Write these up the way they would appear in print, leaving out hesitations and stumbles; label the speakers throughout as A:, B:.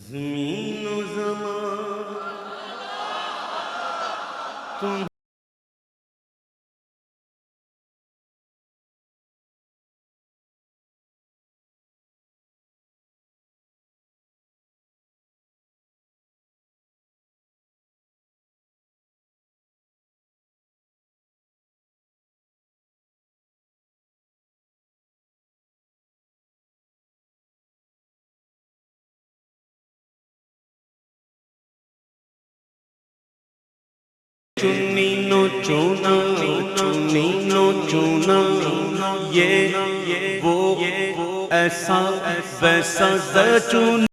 A: زمین و زمان تم چنی نو چونا چنی نو چونا یہ وہ ایسا ویسا زچون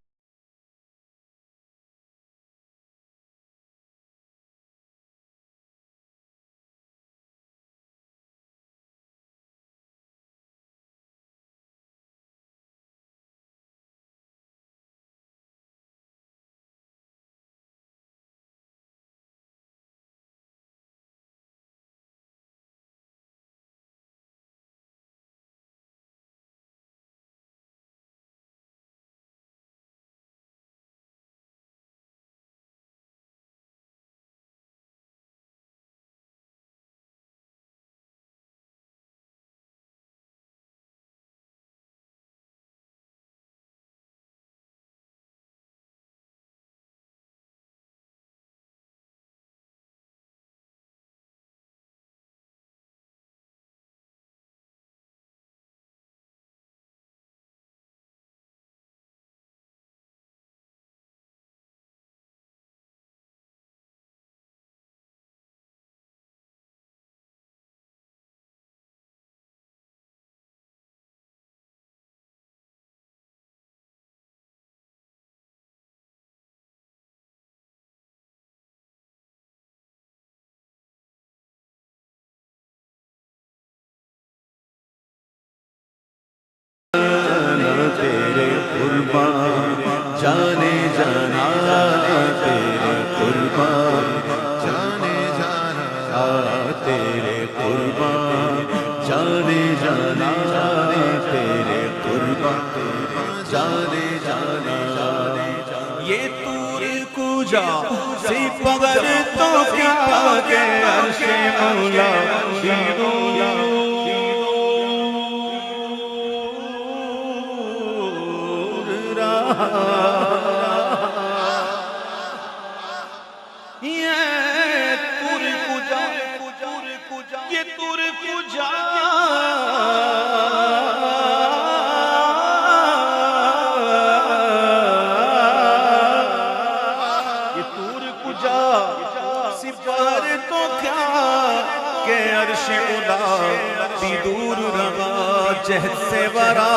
A: تیرے قربان جانے جانا تیرے قربان جانے جانا تیرے قربان جانے جانا تیرے قربان جانے جانا یہ طور کجا سی پگر تو کیا کہ عرش مولا دور روا جہد سے ورا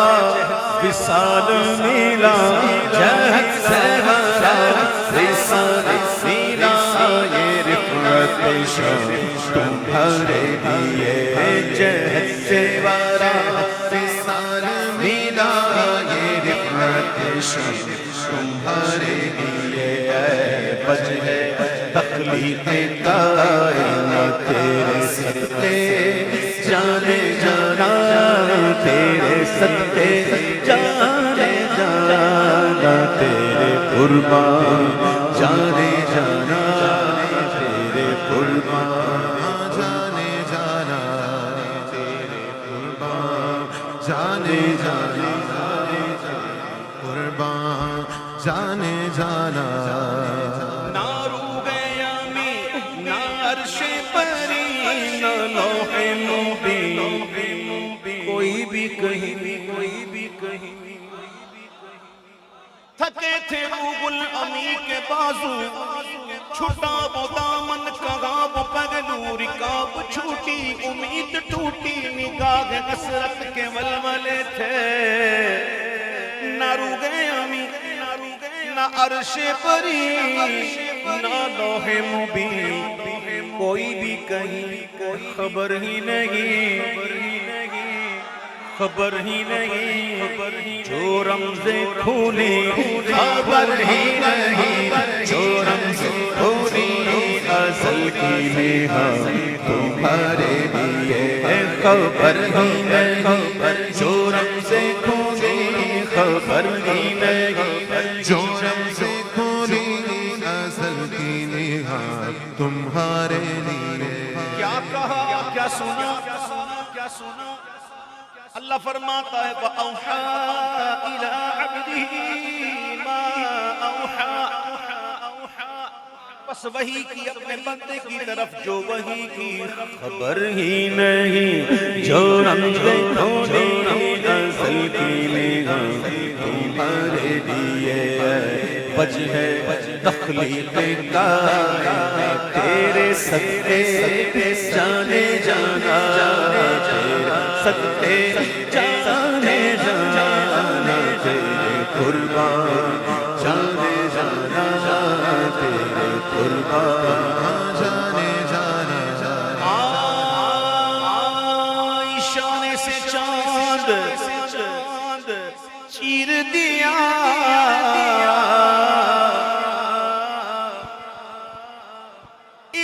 A: وصال میلا جہد سے ورا وصال میلا یہ رفعت شان تمہارے لیے جہد سے ورا وصال میلا یہ رفعت شان تمہارے لیے اے وجہ تخلیق کائنات تیرے صدقے جانے جانا تیرے صدقے جانے جانا تیرے قربان جانے جانا تیرے قربان جانے جانا تیرے قربان جانے جانا قربان جانے جانا کوئی بھی کہیں تھکے تھے روح الامی کے بازو چھٹا وہ دامن کہاں وہ پگلو رکاب چھوٹی امید ٹوٹی نگاہ حسرت کے ولولے تھے نہ روح امی نہ عرش پری نہ لوح مبین کوئی بھی کہیں خبر ہی نہیں خبر ہی نہیں جو رمزیں کھولی خبر ہی نہیں جو رمزیں کھولی ازل کی نیہا تمہارے لیے خبر ہی نہیں جو رمزیں کھولی خبر ہی نہیں جو رمزیں
B: تمہارے لیے.
A: کیا کہا کیا سنا کیا سنا. اللہ فرماتا ہے وَأَوْحَى إِلَىٰ عَبْدِهِ مَا أَوْحَى. بس وحی کی اپنے بندے کی طرف جو وحی کی خبر ہی نہیں. جو رمزے کھولی ازل کی نگاہ تمہارے لیے. وجہ تخلیق کائنات تیرے صدقے جانے جانا. تیرے صدقے جانے جانا. تیرے قربان جانے جانا. تیرے قربان جانے جانا. اشارے سے چاند چیر دیا.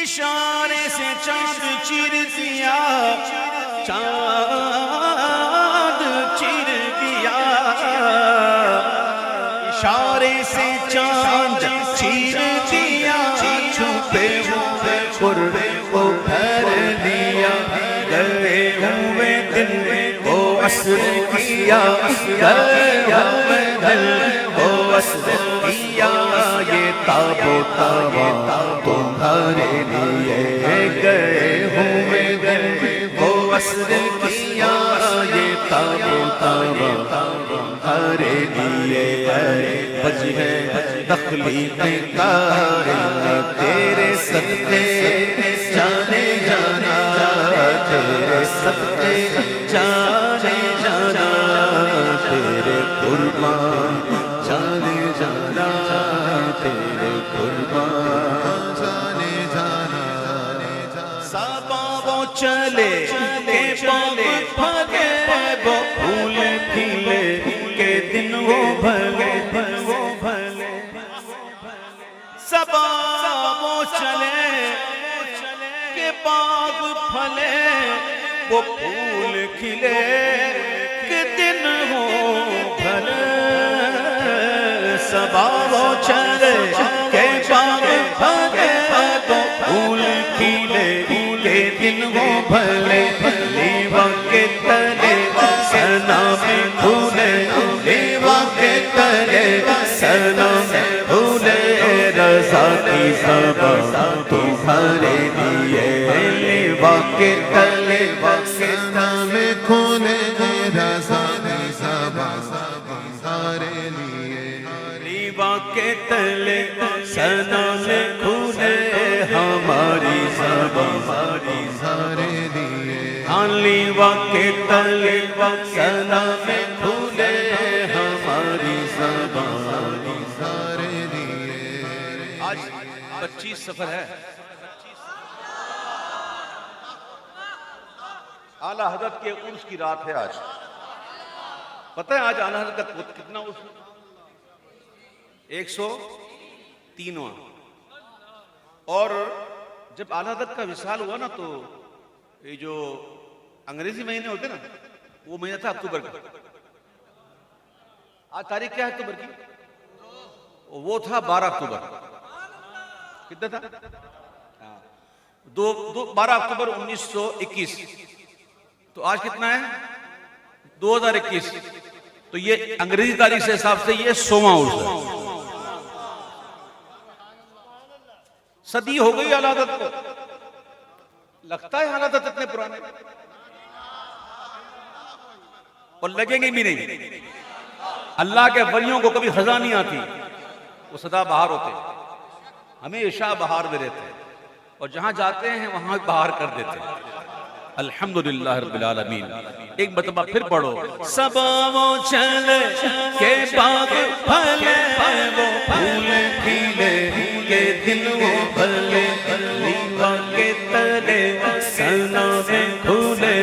A: اشارے سے چاند چیر دیا. چاند چیر دیا. اشارے سے چاند چیر دیا. چھپے ہوئے قربے کو بھر دیا. گئے ہوئے دن کو عصر کیا. گئے ہوئے دن کو عصر کیا. یہ تاب و تابا تمہارے لیے. گئے ہوئے دن کو عصر کیا. یہ تاب و تابا تمہارے لیے. وجہ تخلیق کائنات تیرے صدقے جانے جانا. تیرے صدقے جانے جانا. تیرے قربان جانے جانا. تیرے قربان جانے جانا. صحابہ وہ چلے کہ باغ پھلے وہ پھول کھلے کہ دن وہ بھلے. صحابہ وہ چلے کہ باغ پھلے وہ پھول کھلے کہ دن ہو بھلے. صحابہ وہ چلے کہ باغ پھلے وہ پھول کھلے کہ دن ہو بھلے. لیوا کے تلے سنا میں پھولے. لیوا کے تلے سنا میں پھولے. رضا کی زبان تمہارے لیے. لیوا کے تلے
B: سنا میں کھولے. رضا کی زبان تمہارے لیے.
A: لیوا کے تلے سنا میں کھولے. ہماری زبان
B: تمہارے لیے.
A: لیوا کے تلے سنا میں کھولے. ہماری زبان
B: تمہارے لیے.
A: آج 25 سفر ہے. اعلیٰ حضرت کے عرس کی رات ہے آج. پتہ ہے آج اعلیٰ حضرت کا کتنا عرس؟ 103واں. اور جب اعلیٰ حضرت کا وصال ہوا نا تو یہ جو انگریزی مہینے ہوتے نا وہ مہینہ تھا اکتوبر کا. آج تاریخ کیا ہے اکتوبر کی؟ وہ تھا 12 اکتوبر. کتنا تھا؟ 12 اکتوبر 1921. تو آج کتنا ہے؟ 2021. تو یہ انگریزی تاریخ سے حساب سے یہ 100واں عرس ہے. صدی ہو گئی اعلیٰ حضرت کو. لگتا ہے اعلیٰ حضرت اتنے پرانے اور لگیں گے بھی نہیں. اللہ کے ولیوں کو کبھی خزاں نہیں آتی. وہ سدا بہار ہوتے ہیں. ہمیشہ بہار میں رہتے ہیں اور جہاں جاتے ہیں وہاں بہار کر دیتے ہیں. الحمدللہ رب العالمین. ایک مرتبہ پھر پڑھو. صبا وہ چلے کہ باغ پھلے وہ پھول کھلے کہ دن وہ بھلے. لیوا کے تلے سنا میں کھولے.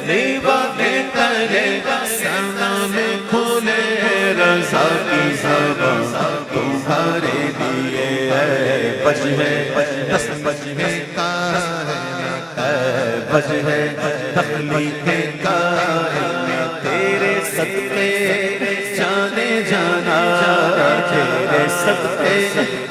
A: لیوا کے تلے
B: سنا میں کھولے. رضا کی زبان تمہارے لیے. وجہ وجہ تخلیق کائنات تیرے صدقے جانے جانا. تیرے صدقے